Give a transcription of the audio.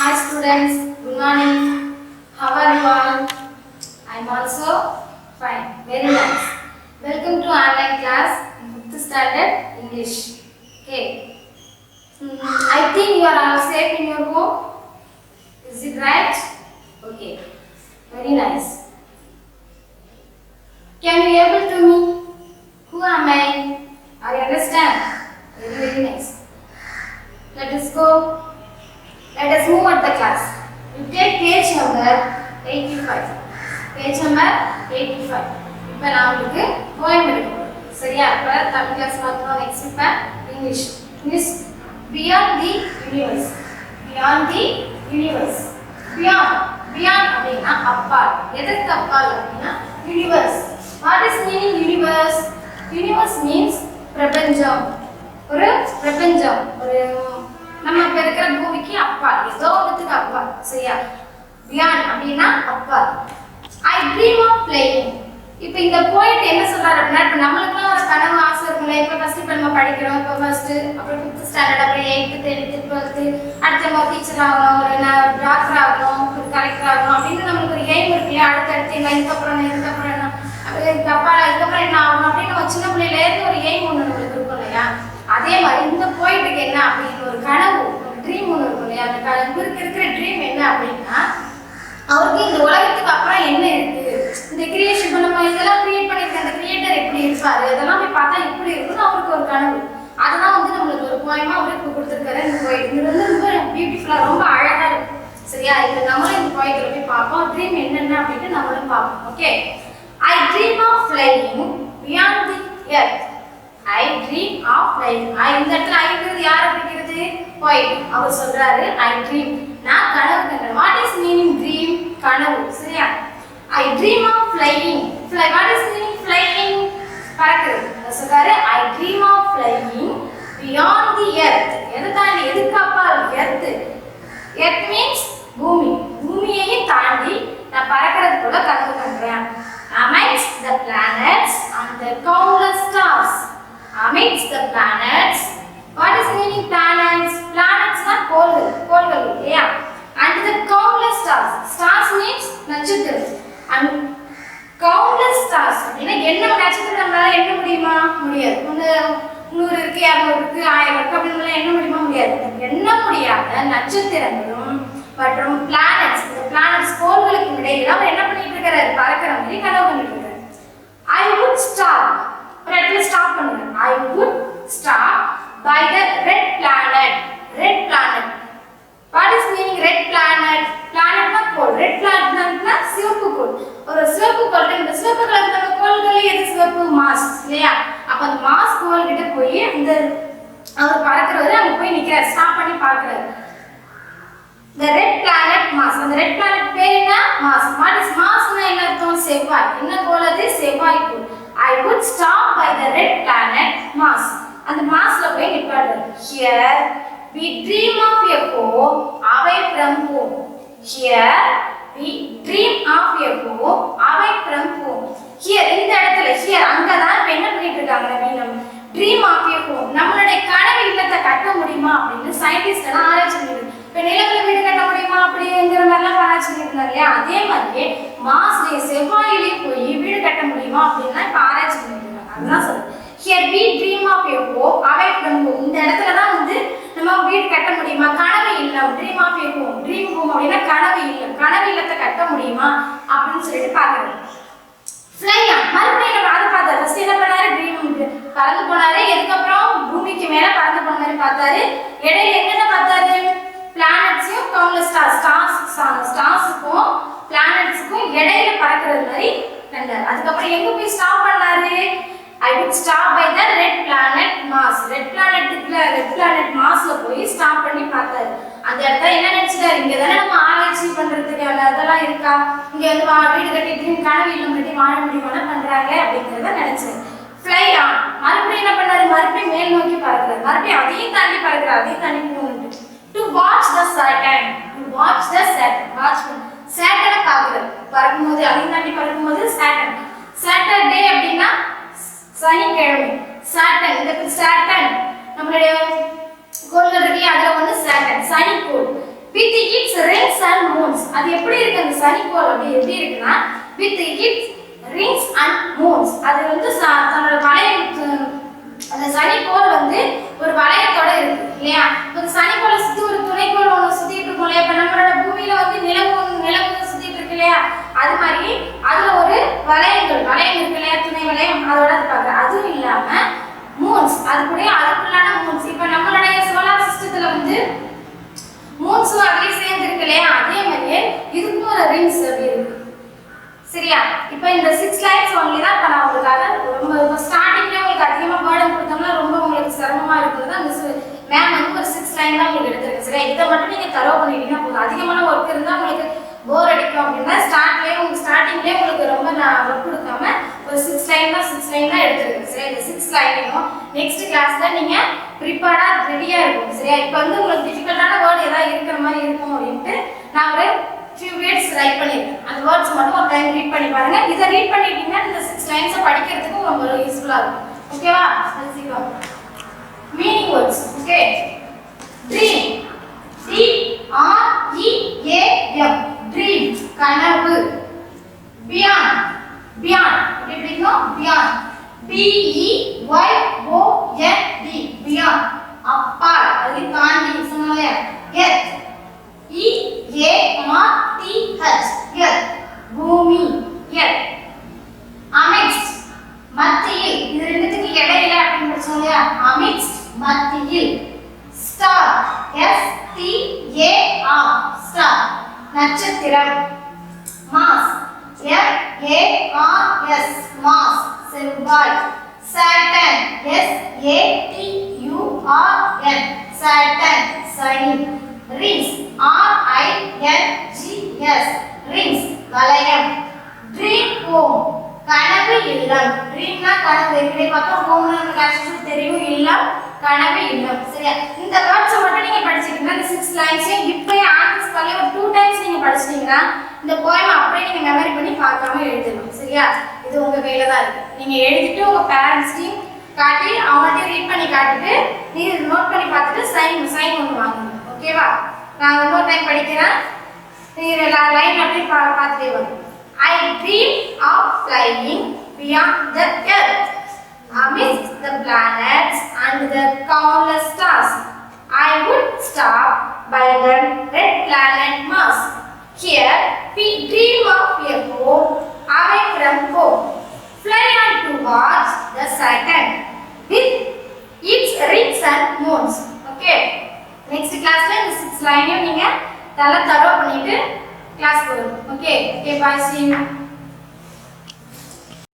Hi students, good morning. How are you all? I am also fine. Very nice. Welcome to online class in 5th standard English. Okay. I think you are all safe in your home. Is it right? Okay. Very nice. Can you able to me? Who am I? I understand. Very nice. Let us go. Let us move at the class. You take page number 85. Page number 85. இப்போ நான் உங்களுக்கு poem எடுக்கிறேன். சரியா? இப்போ Tamil class பார்த்தோம். Next இப்போ English. English beyond the universe. Beyond the universe. Beyond அப்படினா அப்பால். எதற்கு அப்பால் அப்படினா universe. What is meaning universe? Universe means பிரபஞ்சம். ஒரு பிரபஞ்சம். ஒரு நம்ம இப்ப இருக்கிற பூமிக்கு அப்பால் ஏதோ ஒன்றுக்கு அப்பால். சரியா? பியாண்ட் அப்படின்னா அப்பால். I dream of flying. இப்போ இந்த போயிட் என்ன சொல்றாரு அப்படின்னா இப்போ நம்மளுக்குலாம் ஒரு கனவு ஆசை இருக்குல்ல. இப்போ ஃபர்ஸ்ட் இப்போ நம்ம படிக்கிறோம். இப்போ ஃபர்ஸ்ட் அப்புறம் 5th ஸ்டாண்டர்ட் அப்புறம் 8th 10th 12th அடுத்த நம்ம டீச்சர் ஆகணும், ஒரு டாக்டர் ஆகணும், ஒரு கலெக்டர் ஆகணும் அப்படின்னு நம்மளுக்கு ஒரு எய்ம் இருக்கு இல்லையா? அடுத்தடுத்து என்ன இதுக்கப்புறம் என்ன இதுக்கப்புறம் என்ன ஆகணும் அப்படின்னு நம்ம சின்ன பிள்ளையில இருந்து ஒரு எய்ம் ஒன்று நம்மளுக்கு இருக்கும் இல்லையா? அதே மாதிரி இந்த போயிட்டுக்கு என்ன அப்படின்னு ஒரு கனவு ஒரு ட்ரீம் ஒன்று இருக்கும் இல்லையா? அந்த இவருக்கு இருக்கிற ட்ரீம் என்ன அப்படின்னா அவருக்கு இந்த உலகத்துக்கு அப்புறம் என்ன இருக்கு, இந்த கிரியேஷன் இப்போ நம்ம இதெல்லாம் கிரியேட் பண்ணியிருக்க அந்த கிரியேட்டர் எப்படி இருப்பாரு, அதெல்லாம் போய் பார்த்தா எப்படி இருக்குன்னு அவருக்கு ஒரு கனவு. அதெல்லாம் வந்து நம்மளுக்கு ஒரு போயமா அவருக்கு கொடுத்துருக்காரு. இந்த போயிட்டு இது வந்து ரொம்ப பியூட்டிஃபுல்லாக ரொம்ப அழகாக இருக்கும். சரியா? இப்போ நம்மளும் இந்த போயிட்டில் போய் பார்ப்போம். ட்ரீம் என்னென்ன அப்படின்னு நம்மளும் பார்ப்போம். Okay. I dream of flying beyond the earth. I dream of flying. இந்த இடத்துல ஐங்கிறது யாரை குறிக்கிறது? போயிட். அவர் சொல்றாரு I dream. நான் கனவு கண்டேன். What is meaning dream? கனவு. சரியா? I dream of flying. Fly. What is meaning flying? பறக்கிறது. அவர் சொல்றாரு I dream of flying beyond the earth. எதை தாண்டி? எதுக்கு அப்பால்? earth. Earth means பூமி. பூமியையும் தாண்டி நான் பறக்கிறது போல கனவு கண்டேன். Amidst the planets and the countless stars. Amidst the planets. What is meaning planets? Planets are கோள்கள் இல்லையா? And the countless stars. Stars means நட்சத்திரம். And countless stars அப்படின்னா என்ன நட்சத்திரம் நம்மளால எண்ண முடியுமா? முடியாது. 100 இருக்கு, 200 இருக்கு, 1000 இருக்கு அப்படின்னு எண்ண முடியுமா? முடியாது. எண்ண முடியாத நட்சத்திரங்களும் மற்றும் பிளானட்ஸ், இந்த பிளானட்ஸ் கோள்களுக்கு இடையில அவர் என்ன பண்ணிட்டு இருக்காரு? பறக்கிற மாதிரி கனவு பண்ணிட்டு இருக்காரு. I would stop. Stop பண்ணுங்க. I would stop by the red planet. Red planet. What is meaning red planet? Planet na கோள். Red planet na சிவப்பு கோள். ஒரு சிவப்பு கோள். இந்த சிவப்பு கலந்த கோள்களே எது? சிவப்பு மாஸ் இல்லையா? அப்ப அந்த மாஸ் கோள் கிட்ட போய் அந்த அவர் பறக்குறவரு அங்க போய் நிக்கிறார். ஸ்டாப் பண்ணி பார்க்கறாரு. The red planet Mars. அந்த red planet பேர் என்ன? Mars. What is Mars னா என்ன அர்த்தம்? செவ்வாய். என்ன கோள் அது? செவ்வாய் கோள். I would stop by the red planet Mars. அந்த மார்ஸ்ல போய் நிப்பாரு. Here we dream of a home away from home. Here we dream of a home away from home. Here இந்த இடத்துல here அங்க தான் என்ன பண்ணிட்டு இருக்காங்க? நம்ம dream of a home. நம்மளுடைய கனவு இல்லத்தை கட்ட முடியுமா அப்படின்னு சயின்டிஸ்ட் எல்லாம் ஆராய்ச்சி பண்ணிட்டு இப்போ நிலவுல வீடு கட்ட முடியுமா அப்படிங்கிற மாதிரிலாம் ஆராய்ச்சி பண்ணிருந்தாங்க இல்லையா? அதே மாதிரியே மார்ஸ்லயே செவ்வாயிலே போய் வீடு கட்ட முடியுமா அப்படின்னா இப்போ ஆராய்ச்சி பண்ணிட்டு இருக்காங்க. அதுதான் சொல்றேன். Here we dream of a home away from home. இந்த இடத்துல தான் வந்து நம்ம வீடு கட்ட முடியுமா? கனவு இல்லம். dream of a home. dream home அப்படின்னா கனவு இல்லம். கனவு இல்லத்தை கட்ட முடியுமா அப்படின்னு சொல்லிட்டு பாக்குறாங்க. Fly on. மறுபடியும் நம்ம அதை பார்த்தாரு. ஃபர்ஸ்ட் என்ன பண்ணாரு? ட்ரீம் பறந்து போனாரு. அதுக்கப்புறம் பூமிக்கு மேல பறந்து போன மாதிரி பார்த்தாரு. இடையில என்னென்ன பார்த்தாரு? பிளானட்ஸையும் கவுண்ட்லெஸ் ஸ்டார்ஸுக்கும் பிளானட்ஸுக்கும் இடையில பறக்கிறது மாதிரி கண்டாரு. அதுக்கப்புறம் எங்க போய் ஸ்டாப் பண்ணாரு? I would stop by the red planet Mars. red planet Marsல போய் ஸ்டாப் பண்ணி பார்த்தாரு. அந்த இடத்துல என்ன நினைச்சிட்டாரு? இங்க தானே நம்ம ஆராய்ச்சி பண்றதுக்கான அதெல்லாம் இருக்கா? இங்க வந்து வீடு கட்டிட்டு கனவு இல்லம் கட்டி வாழ முடியுமா பண்றாங்க அப்படிங்கறத நினைச்சாரு. Fly on. மறுபடியும் என்ன பண்ணாரு? மறுபடியும் மேல் நோக்கி பறக்கிறார். மறுபடியும் அதையும் தாண்டி பறக்கிறார். அதையும் தாண்டி போகணும். To watch the Saturn. To watch the Saturn. Watch Saturn பார்க்கிறார். பறக்கும்போது அதையும் தாண்டி பறக்கும்போது Saturn. Saturday அப்படின்னா சனிக்கிழமை. Saturn. இந்த Saturn நம்மளுடைய கோள்கள் இருக்கு. அதுல வந்து Saturn சனி கோள். With its rings and moons. அது எப்படி இருக்கு அந்த சனிக்கோள் அப்படி எப்படி இருக்குன்னா with its rings and moons. அது வந்து தன்னோட வளையம் அந்த சனிக்கோள் வந்து ஒரு வளையத்தோட இருக்கு இல்லையா? ஒரு சனிக்கோளை சுத்தி ஒரு துணைக்கோள் ஒன்று சுத்திட்டு இருக்கும் இல்லையா? இப்ப நம்மளோட பூமியில வந்து நிலவு சுத்திட்டு இருக்கு இல்லையா? அது மாதிரி அதுல ஒரு வளையம் இருக்கு இல்லையா? துணை வளையம் அதோட இருப்பாங்க. அதுவும் இல்லாம மூன்ஸ் அது கூட அதுக்குள்ளான மூன்ஸ். இப்ப நம்மளுடைய சோலார் சிஸ்டத்துல வந்து மூன்ஸும் அப்படியே சேர்ந்து இருக்கு இல்லையா? அதே மாதிரியே இதுக்கும் ஒரு ரிங்ஸ் அப்படி இருக்கு. சரியா? இப்போ இந்த 6 லைன்ஸ் ஒன்லி தான் இப்ப நான் உங்களுக்காக ரொம்ப ஸ்டார்டிங்ல உங்களுக்கு அதிகமா பேர்டன் கொடுத்தோம்னா ரொம்ப உங்களுக்கு சிரமமா இருக்குறது அந்த மேம் வந்து ஒரு 6 லைன் தான் உங்களுக்கு எடுத்துருக்கு. சரியா? இதை மட்டும் நீங்க தரோ பண்ணிட்டீங்கன்னா போதும். அதிகமான ஒர்க் இருந்தா உங்களுக்கு போர் அடிக்கும் அப்படின்னா ஸ்டார்டிங்லேயே உங்களுக்கு ரொம்ப நான் ஒர்க் கொடுக்காம ஒரு 6 லைன் தான் எடுத்துருக்கு. சரியா? இந்த 6 லைனையும் நெக்ஸ்ட் கிளாஸ்ல நீங்க ப்ரிப்பேர்டா ரெடியா இருக்கும். சரியா? இப்போ வந்து உங்களுக்கு டிஃபிகல்ட்டான வேர்ட் ஏதாவது இருக்கிற மாதிரி இருக்கும் அப்படின்ட்டு நான் ஒரு few words ரைட் பண்ணிருக்கேன். அந்த வேர்ட்ஸ் மட்டும் ஒரு டைம் ரீட் பண்ணி பாருங்க. இதை ரீட் பண்ணிட்டீங்கன்னா இந்த 6 லைன்ஸை படிக்கிறதுக்கு ரொம்ப யூஸ்ஃபுல்லா இருக்கும். ஓகேவா? சீக்கிரம் meaning words. Okay, dream DREAM dream கனவு. பியாண்ட் எப்படி இருக்கும்? பியாண்ட் BEYOND பியாண்ட் அப்பால் அது தாண்டி சொன்னாலே. எர்த் EARTH எர்த் பூமி. எர்த் amidst மத்தியில் இது ரெண்டுத்துக்கு இடையில அப்படின்னு சொல்லியா? amidst மத்தியில். ஸ்டார் STAR ஸ்டார் நட்சத்திரம். மாஸ் MARS மாஸ் செவ்வாய். சாட்டர்ன் SATURN சாட்டர்ன் சனி. ரிங்ஸ் RINGS ரிங்ஸ் வளையம். ட்ரீம் ஹோம் கனவு இல்லம். ட்ரீம்னா கனவு, ஏற்கனவே பார்த்தா ஹோம்னா நமக்கு தெரியும், இல்லம் கனவு இல்லம். சரியா? இந்த வேர்ட்ஸை மட்டும் நீங்க படிச்சிட்டீங்கன்னா இந்த 6 லைன்ஸையும் இப்பயே ஆன்சர்ஸ் பண்ணி ஒரு 2 டைம்ஸ் நீங்க படிச்சிட்டீங்கன்னா இந்த போயம் அப்படியே நீங்க மெமரி பண்ணி பார்க்காம எழுதணும். சரியா? இது உங்க கையில தான் இருக்கு. நீங்க எழுதிட்டு உங்க பேரண்ட்ஸ்டையும் காட்டி அவங்கள்ட்ட ரீட் பண்ணி காட்டிட்டு நீங்க நோட் பண்ணி பார்த்துட்டு சைன் ஒன்று வாங்கணும். ஓகேவா? நான் இன்னொரு டைம் படிக்கிறேன். நீங்க லைன் அப்படியே பார்த்துட்டே வாங்க. I dream of flying beyond the earth, amidst the planets and the countless stars. I would stop by the red planet Mars. Here we dream of a home away from home. Fly on towards the Saturn with its rings and moons. Okay. Next class la இந்த 6 லைனையும் நீங்க நல்லா தரோ பண்ணிட்டு class போறோம். Okay, bye, see you.